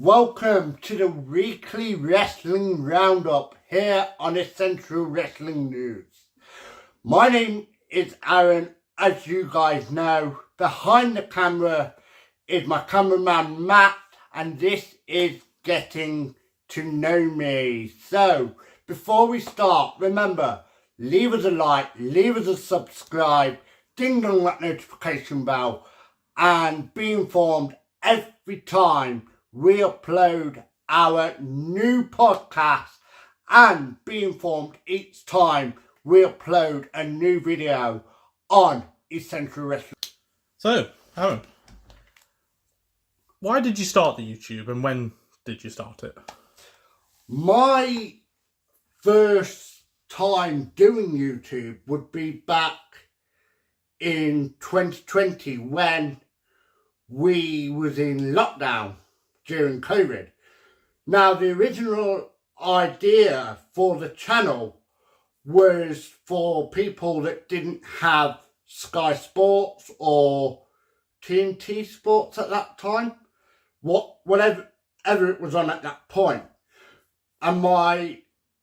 Welcome to the weekly wrestling roundup here on Essential Wrestling News. My name is Aaron, as you guys know. Behind the camera is my cameraman Matt, and this is Getting to Know Me. So, before we start, remember, leave us a like, leave us a subscribe, ding dong that notification bell, and be informed every time we upload our new podcast, and be informed each time we upload a new video on Essential Wrestling. So, Aaron, why did you start the YouTube and when did you start it? My first time doing YouTube would be back in 2020 when we was in lockdown during COVID. Now, the original idea for the channel was for people that didn't have Sky Sports or TNT Sports at that time, whatever it was on at that point. And my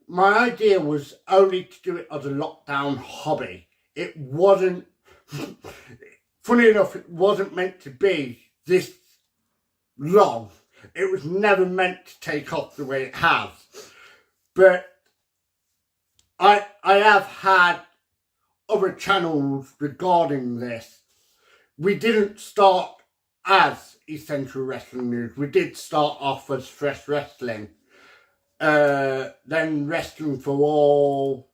idea was only to do it as a lockdown hobby. It wasn't, funny enough, it wasn't meant to be this long. It was never meant to take off the way it has. But I have had other channels regarding this. We didn't start as Essential Wrestling News. We did start off as Fresh Wrestling. Then Wrestling for All.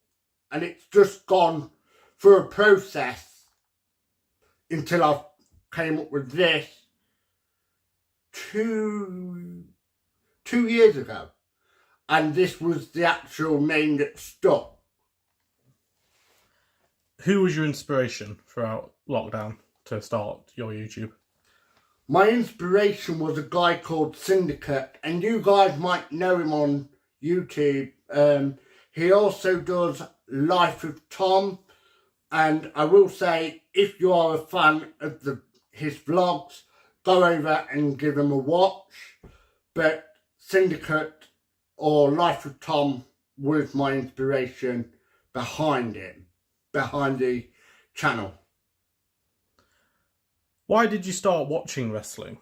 And it's just gone through a process until I came up with this two years ago, and this was the actual name that stuck. Who was your inspiration throughout lockdown to start your YouTube? My inspiration was a guy called Syndicate, and you guys might know him on YouTube. He also does Life with Tom, and I will say, if you are a fan of his vlogs, go over and give him a watch. But Syndicate or Life with Tom was my inspiration behind the channel. Why did you start watching wrestling?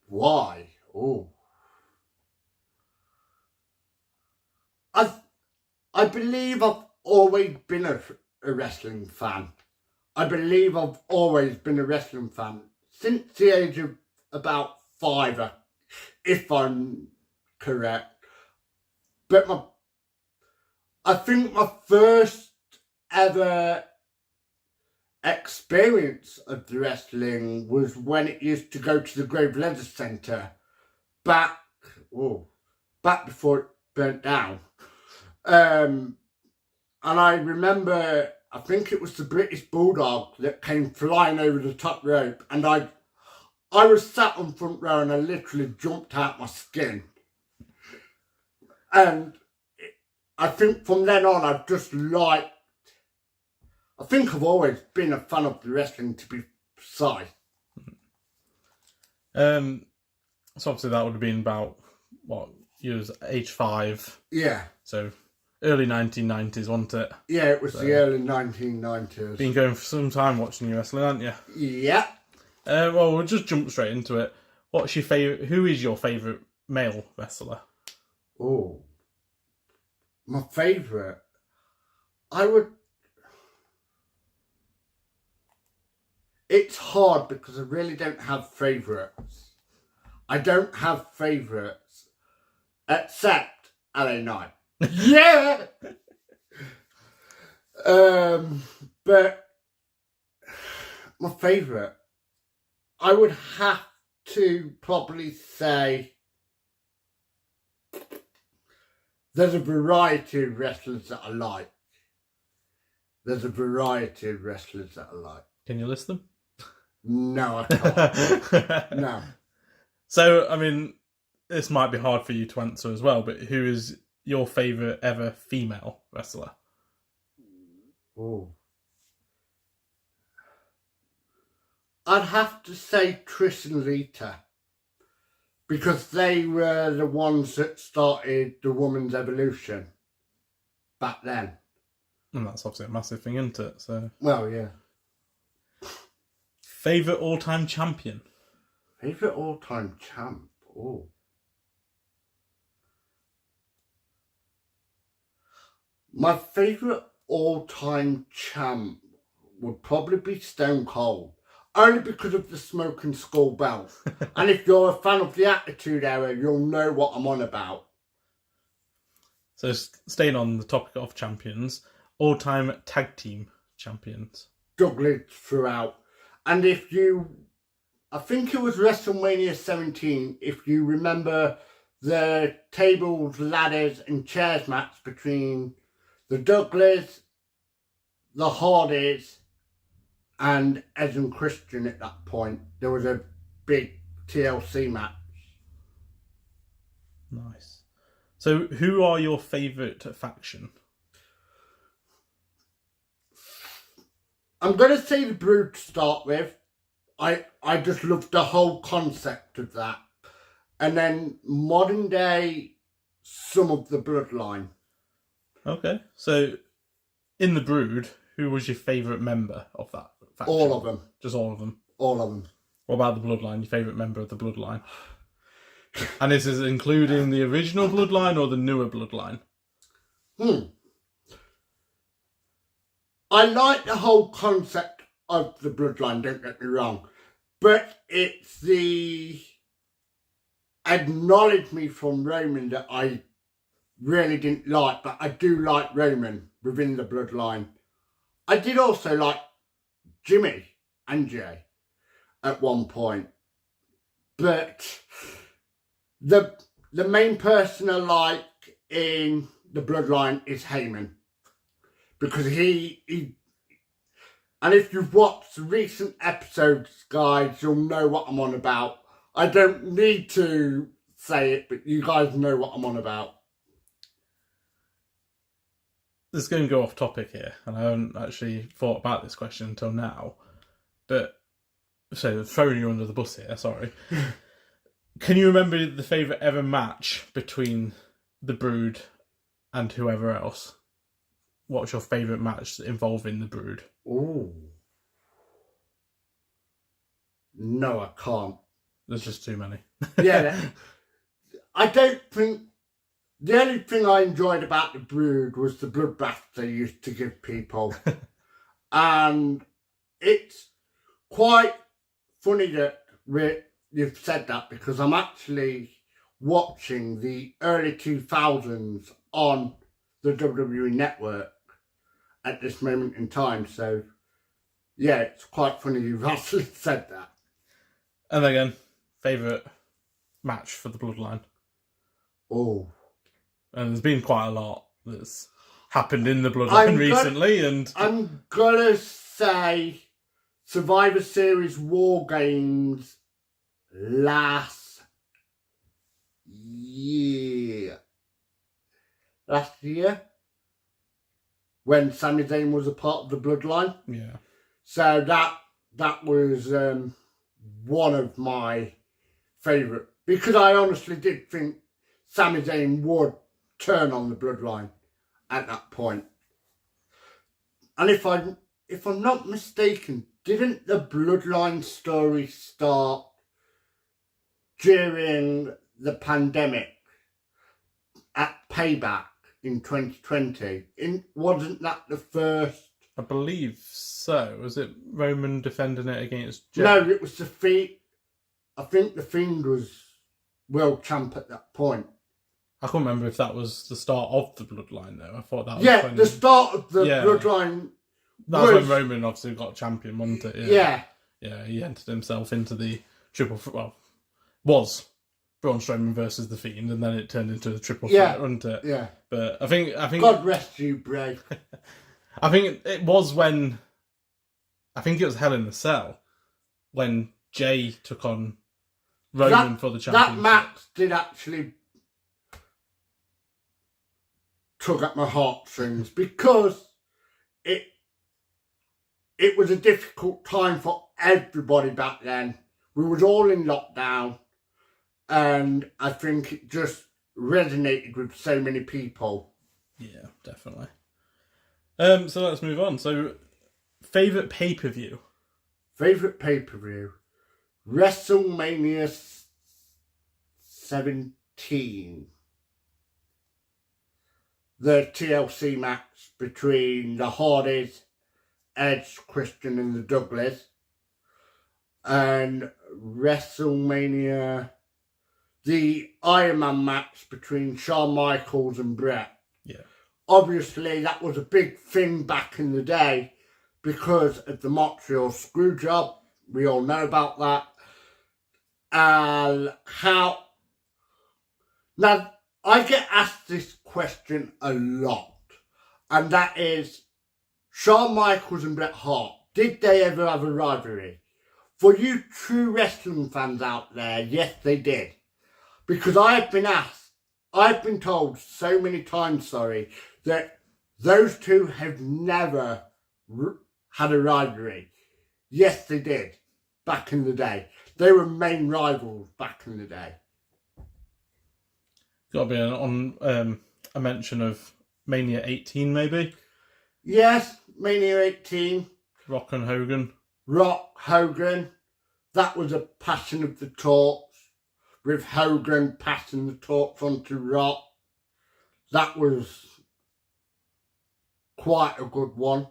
Why? Oh, I believe I've always been a wrestling fan. I believe I've always been a wrestling fan since the age of about 5, if I'm correct. But I think my first ever experience of the wrestling was when it used to go to the Grove Leisure Centre back before it burnt down. And I remember, I think it was the British Bulldog that came flying over the top rope, and I was sat on front row and I literally jumped out my skin. And I think from then on I've just I think I've always been a fan of the wrestling, to be precise. So obviously that would have been about, you was age 5. Yeah. So early 1990s, wasn't it? Yeah, it was the early 1990s. Been going for some time watching your wrestling, haven't you? Yeah. Well, we'll just jump straight into it. Who is your favourite male wrestler? Oh, my favourite. It's hard because I really don't have favourites. I don't have favourites except LA Knight. Yeah! But my favourite, I would have to probably say there's a variety of wrestlers that I like. Can you list them? No, I can't. No. So, I mean, this might be hard for you to answer as well, but who is your favourite ever female wrestler? Oh. I'd have to say Trish and Lita. Because they were the ones that started the woman's evolution back then. And that's obviously a massive thing, isn't it? So, Well, yeah. favourite all-time champion? Favourite all-time champ? Oh. My favourite all-time champ would probably be Stone Cold. Only because of the Smoke and Skull belt. And if you're a fan of the Attitude Era, you'll know what I'm on about. So, staying on the topic of champions, all-time tag team champions. Douglas throughout. And I think it was WrestleMania 17, if you remember the tables, ladders and chairs match between the Douglas, the Hardys and Edge and Christian at that point. There was a big TLC match. Nice. So, who are your favourite faction? I'm going to say the Brood to start with. I just love the whole concept of that. And then modern day, some of the Bloodline. Okay. So, in the Brood, who was your favourite member of that faction? All of them. Just all of them? All of them. What about the Bloodline? Your favourite member of the Bloodline? And this is including the original Bloodline or the newer Bloodline? I like the whole concept of the Bloodline, don't get me wrong. But it's the acknowledge me from Roman that I really didn't like. But I do like Roman within the Bloodline. I did also like Jimmy and Jay at one point. But the main person I like in the Bloodline is Heyman. Because he and if you've watched recent episodes, guys, you'll know what I'm on about. I don't need to say it, but you guys know what I'm on about. This is going to go off topic here, and I haven't actually thought about this question until now. But, so, throwing you under the bus here, sorry. Can you remember the favourite ever match between the Brood and whoever else? What's your favourite match involving the Brood? Ooh. No, I can't. There's just too many. Yeah. I don't think... The only thing I enjoyed about the Brood was the bloodbath they used to give people. And it's quite funny that you've said that, because I'm actually watching the early 2000s on the WWE Network at this moment in time. So, yeah, it's quite funny you've actually said that. And again, favourite match for the Bloodline? Oh. And there's been quite a lot that's happened in the Bloodline recently. And I'm going to say Survivor Series War Games last year. When Sami Zayn was a part of the Bloodline. Yeah. So that was one of my favourite, because I honestly did think Sami Zayn would turn on the Bloodline at that point. And if I'm not mistaken, didn't the Bloodline story start during the pandemic at Payback in 2020? Wasn't that the first? I believe so. Was it Roman defending it against Jey? No, it was the Fiend. I think the Fiend was world champ at that point. I can't remember if that was the start of the Bloodline, though. I thought that was the start of the Bloodline. That was when Roman obviously got champion, wasn't it? Yeah. Yeah, he entered himself into the was Braun Strowman versus The Fiend, and then it turned into the triple threat, wasn't it? Yeah. But I think God rest you, Bray. I think it was when, I think it was Hell in the Cell, when Jey took on Roman for the championship. That match did actually tug at my heartstrings, because it was a difficult time for everybody back then. We was all in lockdown, and I think it just resonated with so many people. Yeah, definitely. So let's move on. So, favourite pay-per-view? Favourite pay-per-view? WrestleMania 17. The TLC match between the Hardys, Edge, Christian and the Douglas. And WrestleMania, the Iron Man match between Shawn Michaels and Bret. Yeah. Obviously, that was a big thing back in the day because of the Montreal Screwjob. We all know about that. How... Now, I get asked this question a lot, and that is, Shawn Michaels and Bret Hart, did they ever have a rivalry? For you true wrestling fans out there, yes, they did. Because I have been told so many times, that those two have never had a rivalry. Yes, they did, back in the day. They were main rivals back in the day. Got to be a mention of Mania 18, maybe? Yes, Mania 18. Rock and Hogan. Hogan. That was a passing of the torch, with Hogan passing the torch on to Rock. That was quite a good one.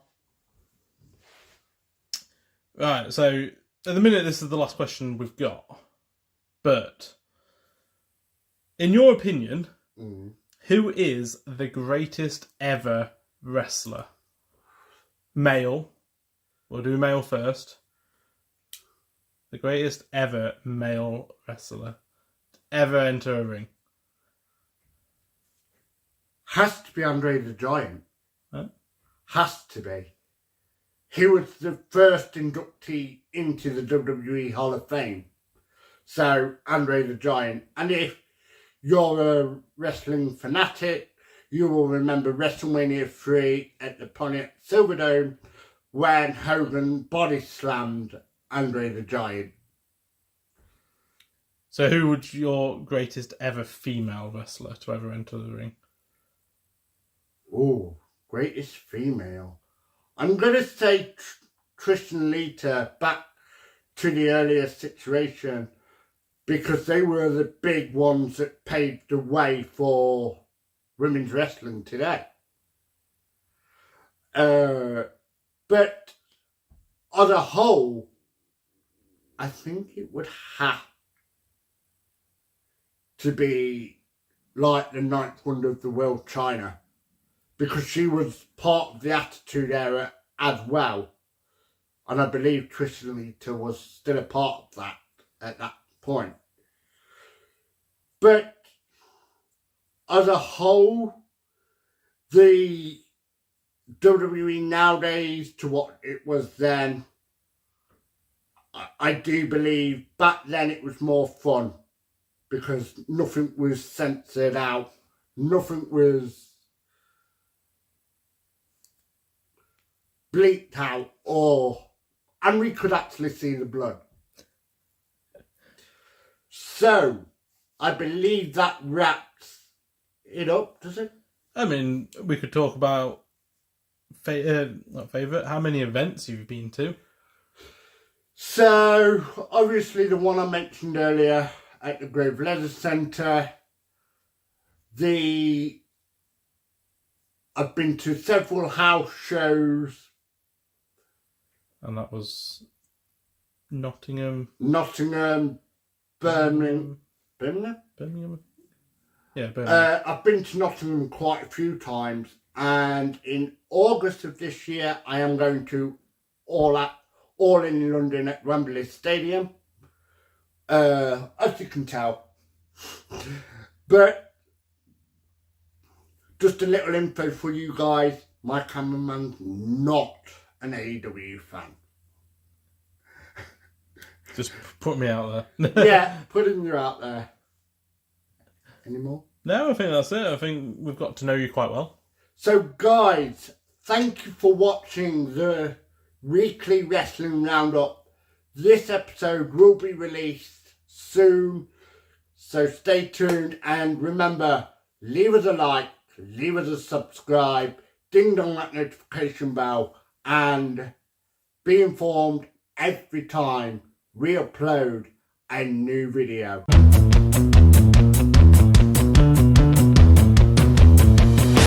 Right, so at the minute this is the last question we've got. But, in your opinion, who is the greatest ever wrestler? Male. We'll do male first. The greatest ever male wrestler to ever enter a ring. Has to be Andre the Giant. Huh? Has to be. He was the first inductee into the WWE Hall of Fame. So, Andre the Giant. And if you're a wrestling fanatic, you will remember WrestleMania 3 at the Pontiac Silverdome when Hogan body slammed Andre the Giant. So who would your greatest ever female wrestler to ever enter the ring? Oh, greatest female. I'm going to say Trish and Lita, back to the earlier situation, because they were the big ones that paved the way for women's wrestling today. But on a whole, I think it would have to be like the ninth wonder of the world, China, because she was part of the Attitude Era as well. And I believe Trish and Lita was still a part of that at that point. But as a whole, the WWE nowadays to what it was then, I do believe back then it was more fun because nothing was censored out, nothing was bleeped out, and we could actually see the blood. So, I believe that wraps it up, does it? I mean, we could talk about not favourite, how many events you've been to. So, obviously the one I mentioned earlier at the Grove Leather Centre. I've been to several house shows. And that was Nottingham. Birmingham. Birmingham? Yeah, Birmingham. I've been to Nottingham quite a few times, and in August of this year I am going to All in London at Wembley Stadium, as you can tell. But just a little info for you guys, my cameraman's not an AEW fan. Just put me out there. Yeah, putting you out there. Any more? No, I think that's it. I think we've got to know you quite well. So guys, thank you for watching the weekly wrestling roundup. This episode will be released soon, So stay tuned, and remember, leave us a like, leave us a subscribe, ding dong that notification bell, and be informed every time we upload a new video.